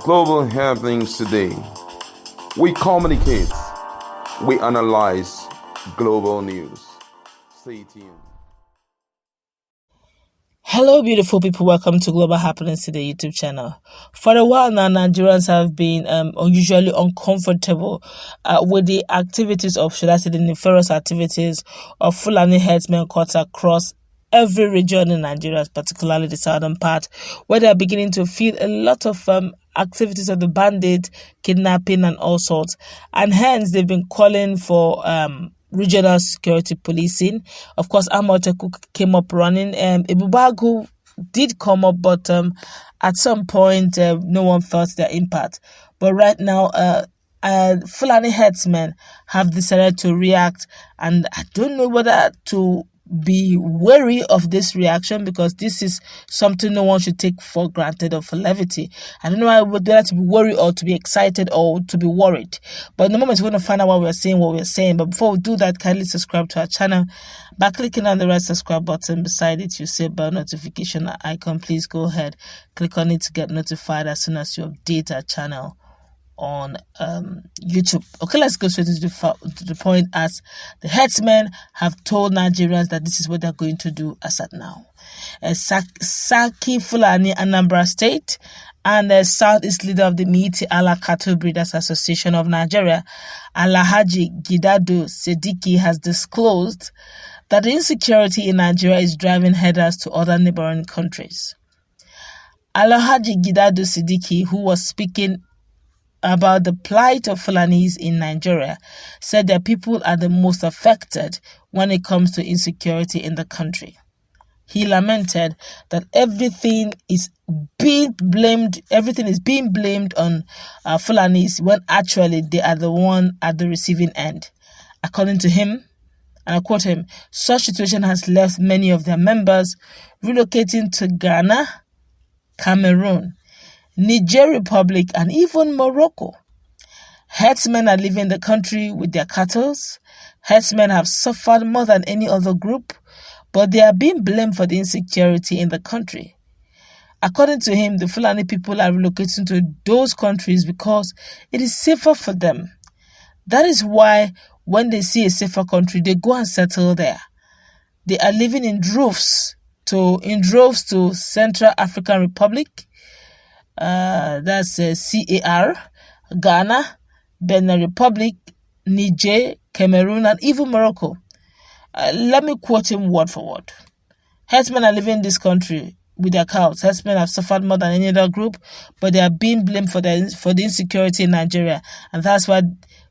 Global happenings today. We communicate, we analyze global news. Stay tuned. Hello, beautiful people. Welcome to Global Happenings Today YouTube channel. For a while now, Nigerians have been unusually uncomfortable with the activities of, should I say, the nefarious activities of Fulani Herdsmen cuts across every region in Nigeria, particularly the southern part, where they are beginning to feel a lot of activities of the bandit, kidnapping, and all sorts. And hence, they've been calling for regional security policing. Of course, Atiku came up running. Ibubagu did come up, but at some point, no one felt their impact. But right now, Fulani Herdsmen have decided to react, and I don't know whether to be wary of this reaction, because this is something no one should take for granted or for levity. I don't know whether to be worried or to be excited or to be worried. But in the moment, we're going to find out what we're saying. But before we do that, kindly subscribe to our channel by clicking on the red subscribe button. Beside it, you see bell notification icon. Please go ahead, click on it to get notified as soon as you update our channel on YouTube. Okay, let's go straight to the point, as the herdsmen have told Nigerians that this is what they're going to do as at now. Saki Fulani, Anambra State, and the Southeast leader of the Miiti Allah Cattle Breeders Association of Nigeria, Alhaji Gidado Sediki, has disclosed that the insecurity in Nigeria is driving herders to other neighboring countries. Alhaji Gidado Sediki, who was speaking about the plight of Fulanis in Nigeria, said that people are the most affected when it comes to insecurity in the country. He lamented that everything is being blamed on Fulanis, when actually they are the one at the receiving end. According to him, and I quote him, such situation has left many of their members relocating to Ghana, Cameroon, Niger Republic, and even Morocco. Herdsmen are leaving the country with their cattle. Herdsmen have suffered more than any other group, but they are being blamed for the insecurity in the country. According to him, the Fulani people are relocating to those countries because it is safer for them. That is why when they see a safer country, they go and settle there. They are living in droves to Central African Republic, that's CAR, Ghana, Benin Republic, Niger, Cameroon, and even Morocco. Let me quote him word for word. Herdsmen are living in this country with their cows. Herdsmen have suffered more than any other group, but they are being blamed for the insecurity in Nigeria. And that's why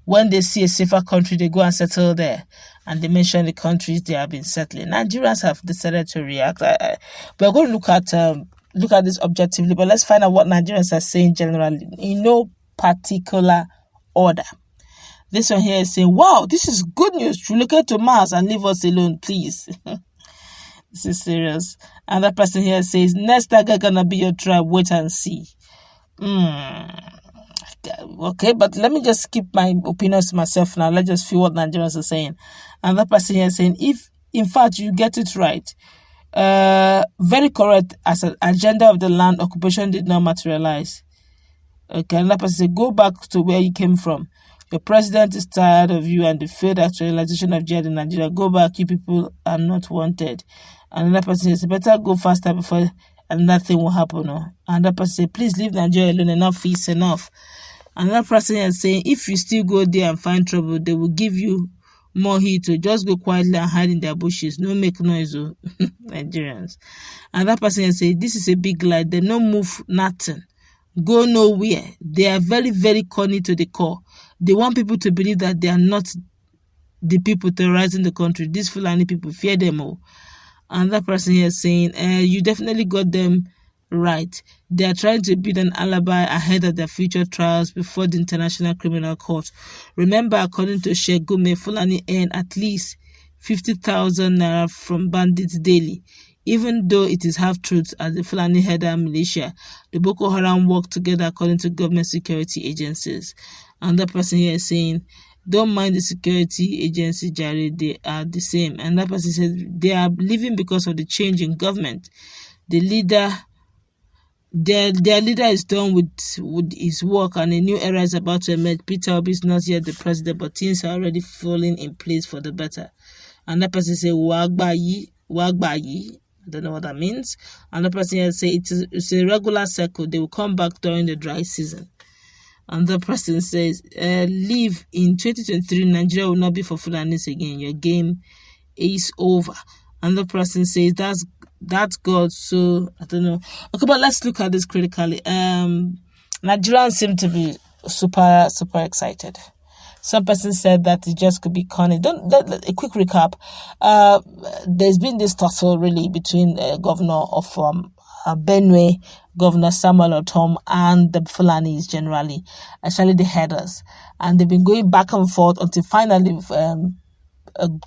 when they see a safer country, they go and settle there. And they mention the countries they have been settling. Nigerians have decided to react. We're going to look at this objectively, but let's find out what Nigerians are saying generally, in no particular order. This one here is saying, wow, this is good news. Relocate to Mars and leave us alone, please. This is serious. Another person here says, next target gonna be your tribe, wait and see. Okay, but let me just keep my opinions to myself now. Let's just feel what Nigerians are saying. Another person here saying, if in fact you get it right, very correct, as an agenda of the land occupation did not materialize. Okay, another person say, go back to where you came from. Your president is tired of you and the failed actualization of jihad in Nigeria. Go back, you people are not wanted. Another person says, better go faster before another thing will happen. Another person says, please leave Nigeria alone, enough is enough. Another person is saying, if you still go there and find trouble, they will give you more heat, to just go quietly and hide in their bushes. No make noise, Nigerians. And that person say, this is a big lie. They no move nothing. Go nowhere. They are very, very corny to the core. They want people to believe that they are not the people terrorizing the country. These Fulani people, fear them all. And that person here saying, you definitely got them right. They are trying to build an alibi ahead of their future trials before the International Criminal Court. Remember, according to Sheikh Gume, Fulani earn at least 50,000 naira from bandits daily. Even though it is half-truths, as the Fulani herder militia, the Boko Haram work together according to government security agencies. Another person here is saying, don't mind the security agency, Jared, they are the same. And that person said they are leaving because of the change in government. The their leader is done with his work and a new era is about to emerge. Peter Obi is not yet the president, but things are already falling in place for the better. And that person say, Wagbayi. I don't know what that means. Another person here say it's a regular cycle. They will come back during the dry season. And the person says, leave in 2023, Nigeria will not be for Fulanis again. Your game is over. And the person says, that's God. So I don't know. Okay, but let's look at this critically. Nigerians seem to be super excited. Some person said that it just could be corny. A quick recap. There's been this tussle really between governor of Benue, Governor Samuel Otom, and the Fulanis generally, especially the headers. And they've been going back and forth until finally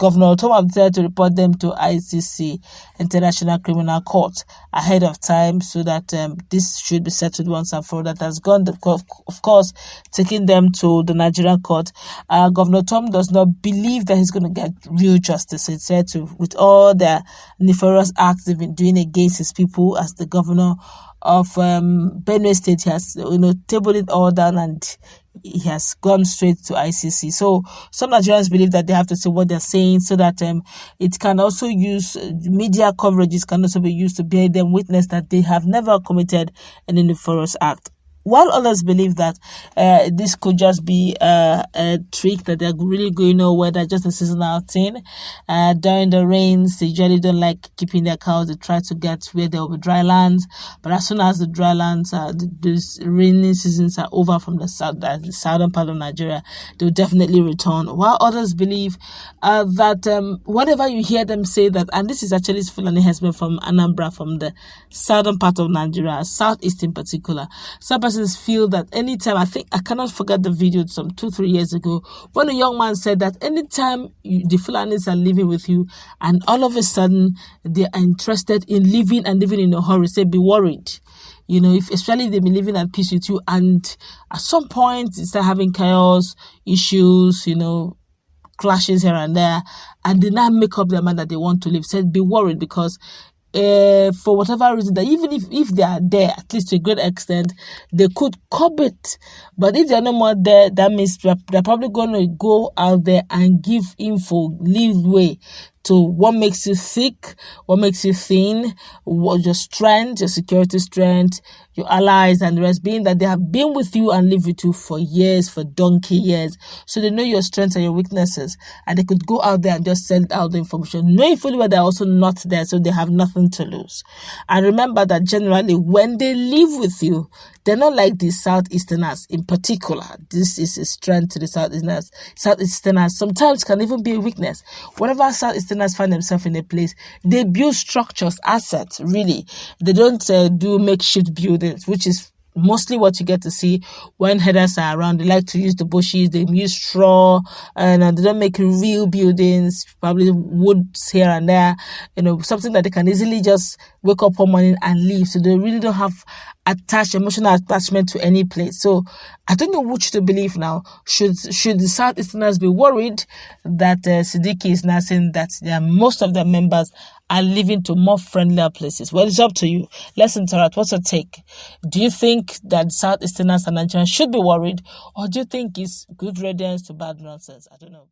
Governor Otom decided to report them to ICC, International Criminal Court, ahead of time so that this should be settled once and for all. That has gone, of course, taking them to the Nigerian court. Governor Otom does not believe that he's going to get real justice. He said with all the nefarious acts they've been doing against his people as the governor of Benue State, he has tabled it all down and he has gone straight to ICC. So some Nigerians believe that they have to say what they're saying so that it can also use media coverages can also be used to bear them witness that they have never committed any nefarious act. While others believe that this could just be a trick, that they're really going nowhere, that's just a seasonal thing. During the rains, they usually don't like keeping their cows. They try to get where there will be dry lands. But as soon as the dry lands, the rainy seasons are over from the southern part of Nigeria, they'll definitely return. While others believe that whatever you hear them say that, and this is actually Fulani Herdsmen from Anambra, from the southern part of Nigeria, southeast in particular. Some persons feel that anytime, I cannot forget the video some 2-3 years ago when a young man said that anytime the Fulanis are living with you and all of a sudden they are interested in living in a hurry, say be worried. Especially they've been living at peace with you and at some point they start having chaos, issues, clashes here and there, and they now make up their mind that they want to live. Said be worried because for whatever reason, that even if they are there, at least to a great extent, they could curb it. But if they're no more there, that means they're probably going to go out there and give info, leave way to what makes you sick, what makes you thin, what your strength, your security strength, your allies, and the rest, being that they have been with you and lived with you for years, for donkey years. So they know your strengths and your weaknesses, and they could go out there and just send out the information, knowing fully well they're also not there, so they have nothing to lose. And remember that generally, when they live with you, they're not like the Southeasterners in particular. This is a strength to the Southeasterners. Sometimes can even be a weakness. Whenever Southeasterners find themselves in a place, they build structures, assets, really. They don't do makeshift buildings, which is mostly what you get to see when headers are around. They like to use the bushes, they use straw, and they don't make real buildings, probably woods here and there, something that they can easily just wake up one morning and leave. So they really don't have emotional attachment to any place. So I don't know which to believe now. Should the Southeasterners be worried that Siddiqui is now saying that most of their members are living to more friendlier places? Well, it's up to you. Let's interact. What's your take? Do you think that Southeasterners and Nigerians should be worried, or do you think it's good riddance to bad nonsense? I don't know.